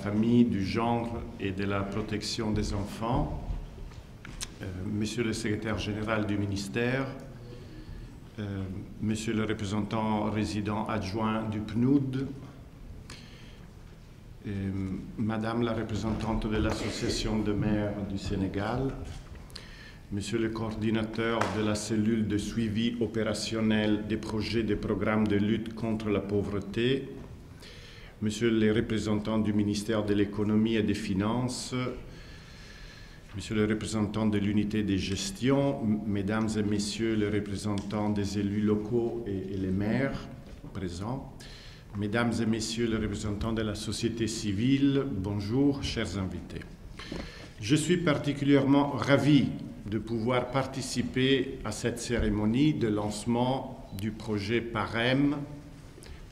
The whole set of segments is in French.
famille, du genre et de la protection des enfants, Monsieur le secrétaire général du ministère, Monsieur le représentant résident adjoint du PNUD, Madame la représentante de l'Association de maires du Sénégal, Monsieur le coordinateur de la cellule de suivi opérationnel des projets des programmes de lutte contre la pauvreté, Monsieur les représentants du ministère de l'économie et des finances, Monsieur le représentant de l'unité de gestion, Mesdames et Messieurs les représentants des élus locaux et les maires présents, Mesdames et Messieurs les représentants de la société civile, bonjour, chers invités. Je suis particulièrement ravi de pouvoir participer à cette cérémonie de lancement du projet PAREM,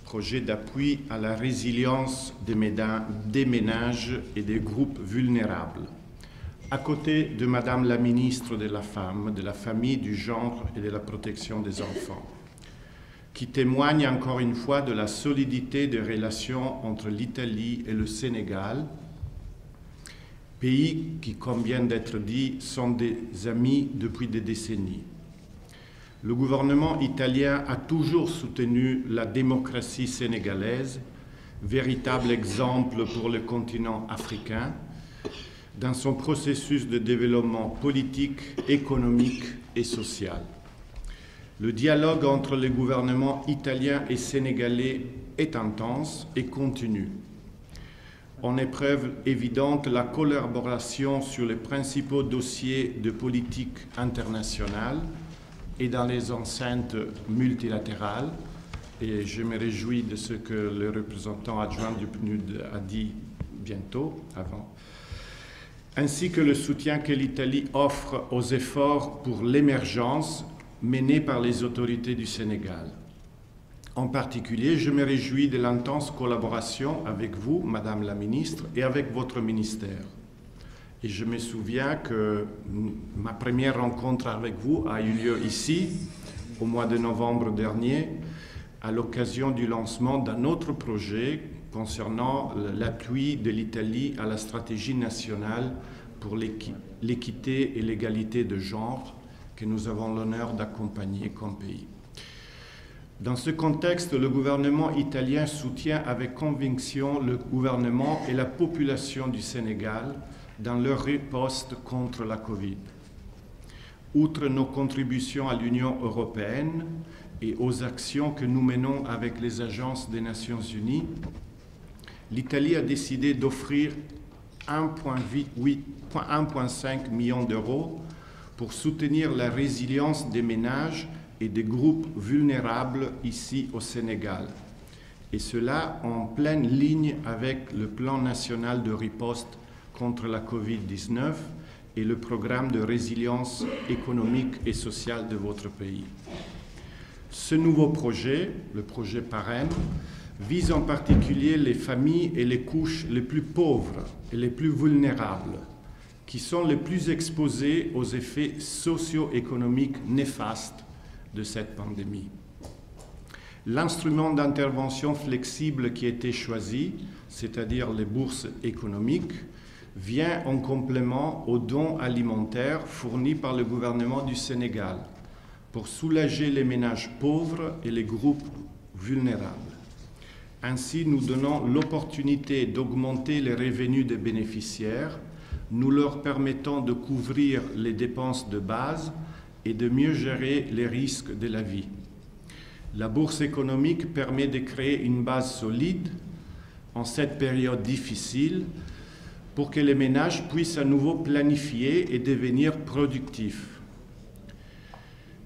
projet d'appui à la résilience des ménages et des groupes vulnérables, à côté de Madame la ministre de la Femme, de la Famille, du Genre et de la Protection des enfants, qui témoigne encore une fois de la solidité des relations entre l'Italie et le Sénégal, pays qui, comme vient d'être dit, sont des amis depuis des décennies. Le gouvernement italien a toujours soutenu la démocratie sénégalaise, véritable exemple pour le continent africain, dans son processus de développement politique, économique et social. Le dialogue entre les gouvernements italiens et sénégalais est intense et continu. En est preuve évidente la collaboration sur les principaux dossiers de politique internationale et dans les enceintes multilatérales. Et je me réjouis de ce que le représentant adjoint du PNUD a dit avant, ainsi que le soutien que l'Italie offre aux efforts pour l'émergence menés par les autorités du Sénégal. En particulier, je me réjouis de l'intense collaboration avec vous, Madame la Ministre, et avec votre ministère. Et je me souviens que ma première rencontre avec vous a eu lieu ici, au mois de novembre dernier, à l'occasion du lancement d'un autre projet concernant l'appui de l'Italie à la stratégie nationale pour l'équité et l'égalité de genre que nous avons l'honneur d'accompagner comme pays. Dans ce contexte, le gouvernement italien soutient avec conviction le gouvernement et la population du Sénégal dans leur riposte contre la Covid. Outre nos contributions à l'Union européenne et aux actions que nous menons avec les agences des Nations Unies, l'Italie a décidé d'offrir 1,5 million d'euros pour soutenir la résilience des ménages et des groupes vulnérables ici au Sénégal. Et cela en pleine ligne avec le plan national de riposte contre la Covid-19 et le programme de résilience économique et sociale de votre pays. Ce nouveau projet, le projet PAREM, vise en particulier les familles et les couches les plus pauvres et les plus vulnérables, qui sont les plus exposées aux effets socio-économiques néfastes de cette pandémie. L'instrument d'intervention flexible qui a été choisi, c'est-à-dire les bourses économiques, vient en complément aux dons alimentaires fournis par le gouvernement du Sénégal pour soulager les ménages pauvres et les groupes vulnérables. Ainsi, nous donnons l'opportunité d'augmenter les revenus des bénéficiaires, nous leur permettant de couvrir les dépenses de base et de mieux gérer les risques de la vie. La bourse économique permet de créer une base solide en cette période difficile pour que les ménages puissent à nouveau planifier et devenir productifs.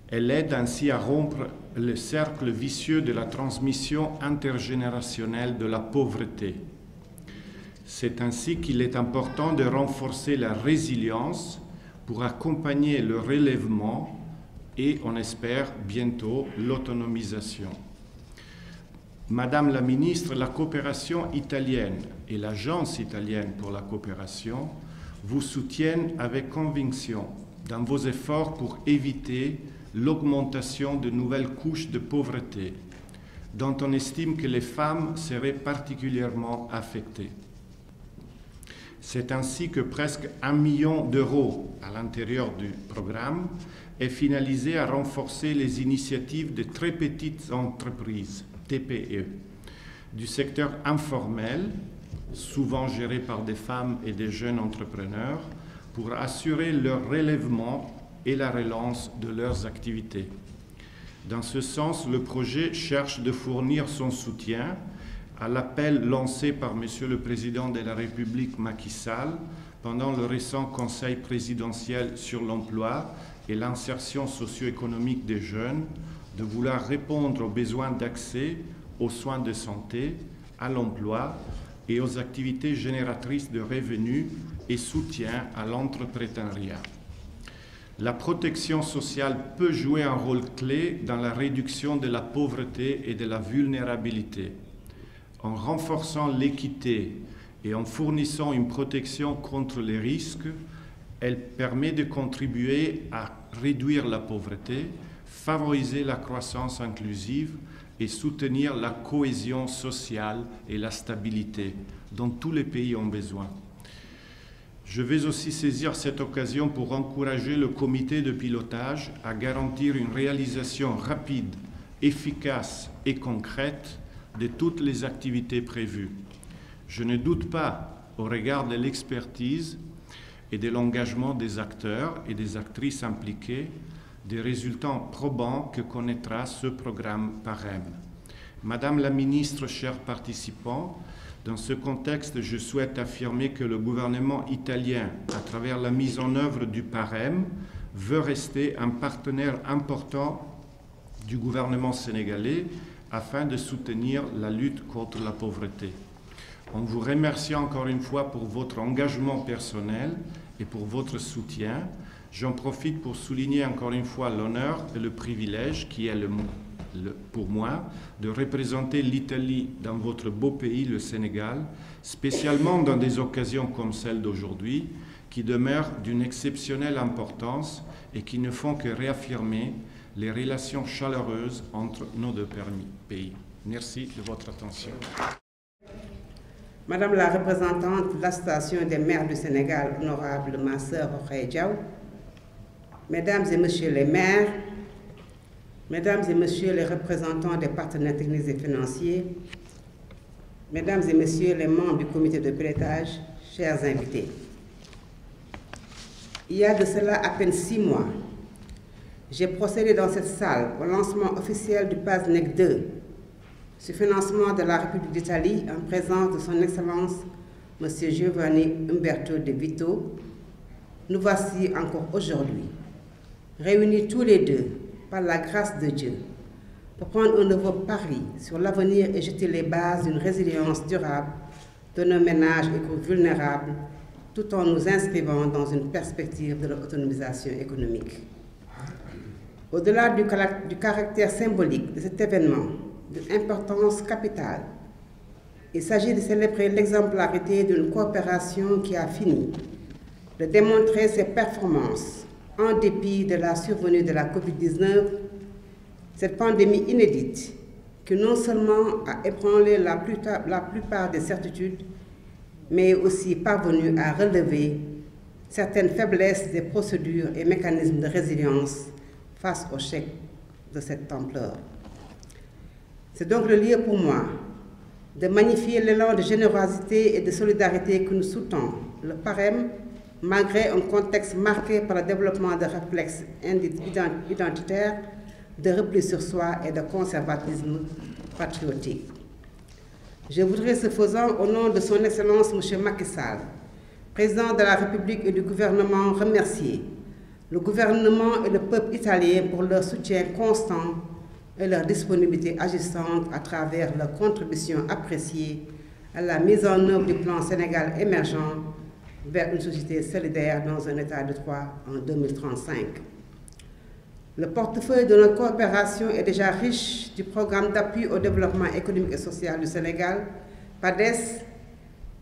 Elle aide ainsi à rompre le cercle vicieux de la transmission intergénérationnelle de la pauvreté. C'est ainsi qu'il est important de renforcer la résilience pour accompagner le relèvement et, on espère, bientôt l'autonomisation. Madame la ministre, la coopération italienne et l'Agence italienne pour la coopération vous soutiennent avec conviction dans vos efforts pour éviter l'augmentation de nouvelles couches de pauvreté, dont on estime que les femmes seraient particulièrement affectées. C'est ainsi que presque 1 million d'euros à l'intérieur du programme est finalisé à renforcer les initiatives de très petites entreprises, TPE, du secteur informel, souvent géré par des femmes et des jeunes entrepreneurs, pour assurer leur relèvement et la relance de leurs activités. Dans ce sens, le projet cherche de fournir son soutien à l'appel lancé par Monsieur le Président de la République Macky Sall pendant le récent Conseil présidentiel sur l'emploi et l'insertion socio-économique des jeunes, de vouloir répondre aux besoins d'accès aux soins de santé, à l'emploi et aux activités génératrices de revenus et soutien à l'entrepreneuriat. La protection sociale peut jouer un rôle clé dans la réduction de la pauvreté et de la vulnérabilité. En renforçant l'équité et en fournissant une protection contre les risques, elle permet de contribuer à réduire la pauvreté, favoriser la croissance inclusive et soutenir la cohésion sociale et la stabilité dont tous les pays ont besoin. Je vais aussi saisir cette occasion pour encourager le comité de pilotage à garantir une réalisation rapide, efficace et concrète de toutes les activités prévues. Je ne doute pas, au regard de l'expertise et de l'engagement des acteurs et des actrices impliqués, des résultats probants que connaîtra ce programme PAREM. Madame la ministre, chers participants, dans ce contexte, je souhaite affirmer que le gouvernement italien, à travers la mise en œuvre du PAREM, veut rester un partenaire important du gouvernement sénégalais afin de soutenir la lutte contre la pauvreté. On vous remercie encore une fois pour votre engagement personnel et pour votre soutien. J'en profite pour souligner encore une fois l'honneur et le privilège qui est pour moi de représenter l'Italie dans votre beau pays, le Sénégal, spécialement dans des occasions comme celle d'aujourd'hui, qui demeurent d'une exceptionnelle importance et qui ne font que réaffirmer les relations chaleureuses entre nos deux pays. Merci de votre attention. Madame la représentante de l'Association des maires du Sénégal, honorable ma sœur Rokhaya Diaw, Mesdames et Messieurs les maires, Mesdames et Messieurs les représentants des partenaires techniques et financiers, Mesdames et Messieurs les membres du comité de pilotage, chers invités. Il y a de cela à peine 6 mois, j'ai procédé dans cette salle au lancement officiel du PASNEC 2, ce financement de la République d'Italie en présence de son Excellence M. Giovanni Umberto De Vito. Nous voici encore aujourd'hui, réunis tous les deux par la grâce de Dieu, pour prendre un nouveau pari sur l'avenir et jeter les bases d'une résilience durable de nos ménages éco-vulnérables, tout en nous inscrivant dans une perspective de leur autonomisation économique. Au-delà du caractère symbolique de cet événement, d'une importance capitale, il s'agit de célébrer l'exemplarité d'une coopération qui a fini de démontrer ses performances en dépit de la survenue de la COVID-19, cette pandémie inédite qui non seulement a ébranlé la plupart des certitudes, mais aussi parvenue à relever certaines faiblesses des procédures et mécanismes de résilience face au chèque de cette ampleur. C'est donc le lieu pour moi de magnifier l'élan de générosité et de solidarité que nous soutenons le PAREM, malgré un contexte marqué par le développement de réflexes identitaires, de repli sur soi et de conservatisme patriotique. Je voudrais, ce faisant, au nom de son Excellence M. Macky Sall, Président de la République et du gouvernement, remercier le gouvernement et le peuple italien pour leur soutien constant et leur disponibilité agissante à travers leur contribution appréciée à la mise en œuvre du plan Sénégal émergent vers une société solidaire dans un état de droit en 2035. Le portefeuille de notre coopération est déjà riche du programme d'appui au développement économique et social du Sénégal, PADES,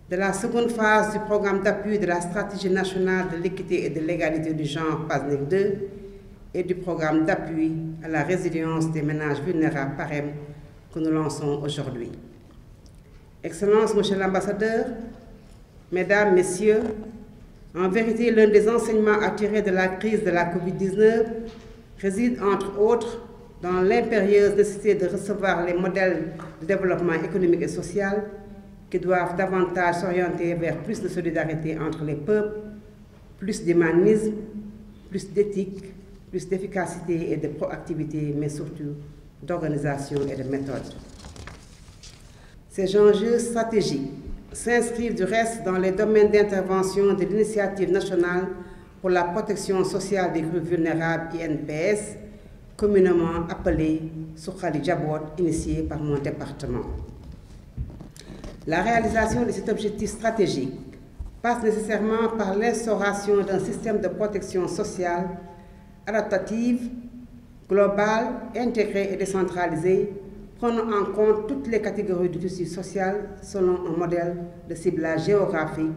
de la seconde phase du programme d'appui de la stratégie nationale de l'équité et de l'égalité du genre PASNEC 2 et du programme d'appui à la résilience des ménages vulnérables PAREM que nous lançons aujourd'hui. Excellence, Monsieur l'ambassadeur, Mesdames, Messieurs, en vérité, l'un des enseignements à tirer de la crise de la COVID-19 réside, entre autres, dans l'impérieuse nécessité de recevoir les modèles de développement économique et social qui doivent davantage s'orienter vers plus de solidarité entre les peuples, plus d'humanisme, plus d'éthique, plus d'efficacité et de proactivité, mais surtout d'organisation et de méthode. Ces enjeux stratégiques s'inscrivent du reste dans les domaines d'intervention de l'Initiative nationale pour la protection sociale des groupes vulnérables INPS, communément appelée Suxali Jabot, initiée par mon département. La réalisation de cet objectif stratégique passe nécessairement par l'instauration d'un système de protection sociale adaptative, globale, intégrée et décentralisée, prenant en compte toutes les catégories du tissu social selon un modèle de ciblage géographique,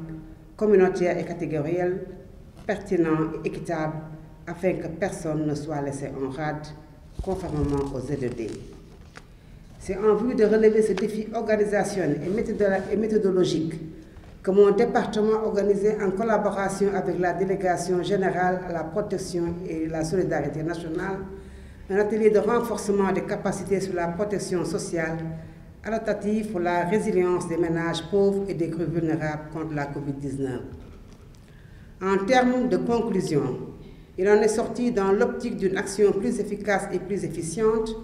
communautaire et catégoriel, pertinent et équitable, afin que personne ne soit laissé en rade, conformément aux ZED. C'est en vue de relever ce défi organisationnel et méthodologique que mon département a organisé en collaboration avec la Délégation générale à la protection et la solidarité nationale un atelier de renforcement des capacités sur la protection sociale adaptative pour la résilience des ménages pauvres et des groupes vulnérables contre la COVID-19. En termes de conclusion, il en est sorti dans l'optique d'une action plus efficace et plus efficiente,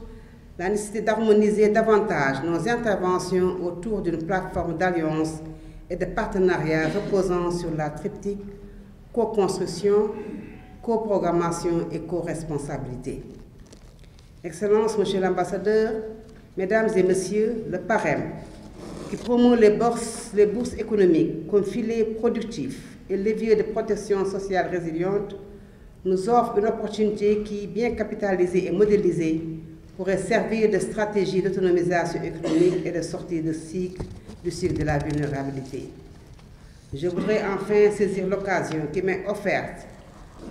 la nécessité d'harmoniser davantage nos interventions autour d'une plateforme d'alliance et de partenariat reposant sur la triptyque co-construction, coprogrammation et co-responsabilité. Excellences, Monsieur l'Ambassadeur, Mesdames et Messieurs, le PAREM, qui promeut les bourses économiques comme filet productif et levier de protection sociale résiliente, nous offre une opportunité qui, bien capitalisée et modélisée, pourrait servir de stratégie d'autonomisation économique et de sortie du cycle de la vulnérabilité. Je voudrais enfin saisir l'occasion qui m'est offerte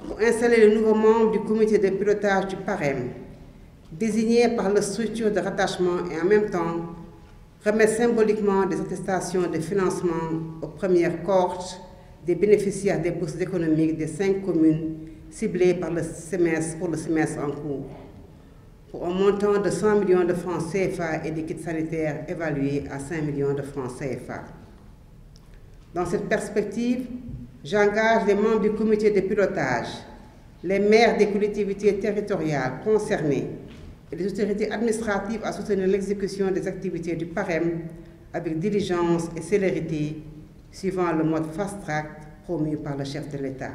pour installer le nouveau membre du comité de pilotage du PAREM, désigné par la structure de rattachement et en même temps remettre symboliquement des attestations de financement aux premières cohortes des bénéficiaires des bourses économiques des 5 communes ciblées pour le semestre en cours, pour un montant de 100 millions de francs CFA et des kits sanitaires évalués à 5 millions de francs CFA. Dans cette perspective, j'engage les membres du comité de pilotage, les maires des collectivités territoriales concernées et les autorités administratives à soutenir l'exécution des activités du PAREM avec diligence et célérité, suivant le mode fast-track promu par le chef de l'État.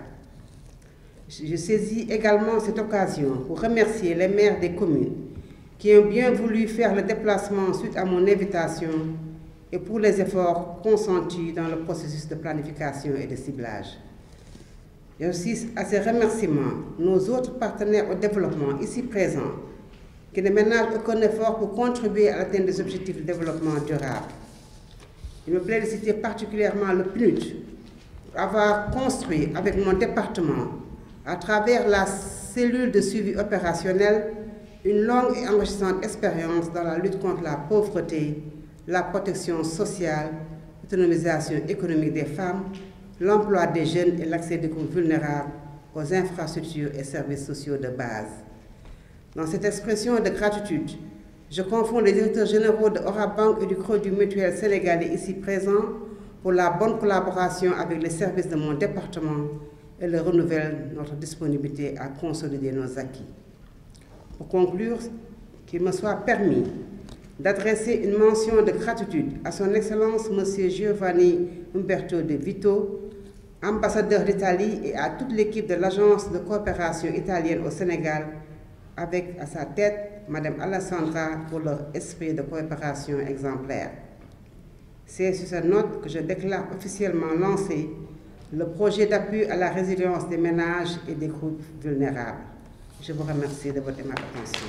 Je saisis également cette occasion pour remercier les maires des communes qui ont bien voulu faire le déplacement suite à mon invitation et pour les efforts consentis dans le processus de planification et de ciblage. Et aussi à ces remerciements, nos autres partenaires au développement ici présents, qui ne ménagent aucun effort pour contribuer à l'atteinte des objectifs de développement durable. Il me plaît de citer particulièrement le PNUD, pour avoir construit avec mon département, à travers la cellule de suivi opérationnel, une longue et enrichissante expérience dans la lutte contre la pauvreté, la protection sociale, l'autonomisation économique des femmes, l'emploi des jeunes et l'accès des groupes vulnérables aux infrastructures et services sociaux de base. Dans cette expression de gratitude, je confonds les directeurs généraux de Orabank et du Crédit Mutuel sénégalais ici présents pour la bonne collaboration avec les services de mon département et le renouvelle notre disponibilité à consolider nos acquis. Pour conclure, qu'il me soit permis d'adresser une mention de gratitude à son Excellence M. Giovanni Umberto De Vito, ambassadeur d'Italie, et à toute l'équipe de l'Agence de coopération italienne au Sénégal, avec à sa tête Mme Alessandra pour leur esprit de coopération exemplaire. C'est sur cette note que je déclare officiellement lancé le projet d'appui à la résilience des ménages et des groupes vulnérables. Je vous remercie de votre aimable attention.